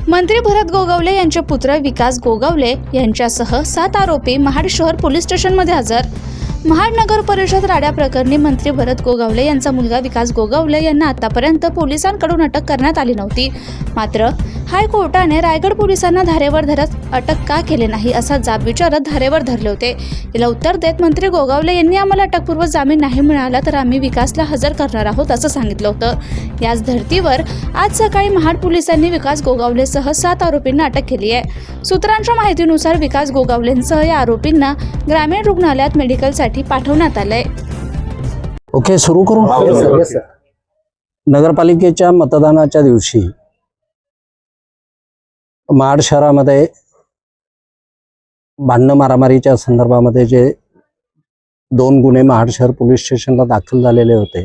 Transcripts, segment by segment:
मंत्री भरत गोगावले यांचे पुत्र विकास गोगावले यांच्यासह 7 आरोपी महाड शहर पोलीस स्टेशनमध्ये हजर। महाड नगर परिषद राड्या प्रकरणी मंत्री भरत गोगावले यांचा मुलगा विकास गोगावले यांना आतापर्यंत पोलिसांकडून अटक करण्यात आली नव्हती। मात्र हायकोर्टाने रायगड पोलिसांना धारेवर धरत अटक का केले नाही असा जाब विचारत धारेवर धरले होते। याला उत्तर देत मंत्री गोगावले यांनी आम्हाला अटकपूर्व जामीन नाही मिळाला तर आम्ही विकासला हजर करणार आहोत असं सांगितलं होतं। याच धर्तीवर आज सकाळी महाड पोलिसांनी विकास गोगावलेसह 7 आरोपींना अटक केली आहे। सूत्रांच्या माहितीनुसार विकास गोगावलेंसह या आरोपींना ग्रामीण रुग्णालयात मेडिकलसाठी पाठवण्यात आलंय। ओके, सुरू करू। नगरपालिकेच्या मतदानाच्या दिवशी महाड शहरामध्ये भांडण मारामारीच्या संदर्भामध्ये जे 2 गुन्हे महाड शहर पोलीस स्टेशनला दाखल झालेले होते,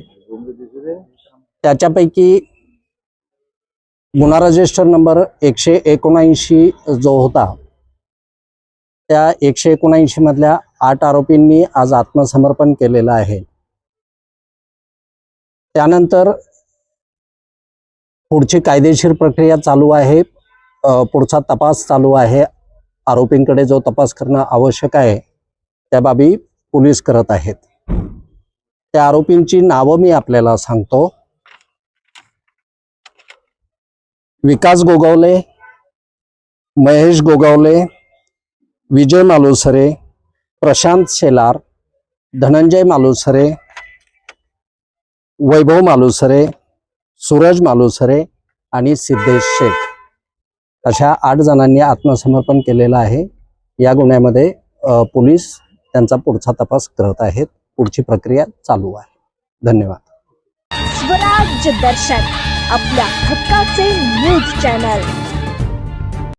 त्याच्यापैकी गुन्हा रजिस्टर नंबर 179 जो होता, त्या 179 मधल्या 8 आरोपींनी आज आत्मसमर्पण केलेलं आहे। त्यानंतर पुढची कायदेशीर प्रक्रिया चालू आहे, पुढचा तपास चालू आहे। आरोपींकडे जो तपास करणं आवश्यक आहे त्या बाबी पोलीस करत आहेत। त्या आरोपींची नावं मी आपल्याला सांगतो। विकास गोगावले, महेश गोगावले, विजय मालुसरे, प्रशांत शेलार, धनंजय मालुसरे, वैभव मालुसरे, सूरज मालुसरे आणि सिद्धेश शेख अशा 8 जणांनी आत्मसमर्पण केलेलं आहे। या गुन्ह्यामध्ये पोलीस त्यांचा पुढचा तपास करत आहेत। पुढची प्रक्रिया चालू आहे। धन्यवाद। स्वराज्य दर्शन आपल्या हक्काचे न्यूज चॅनल।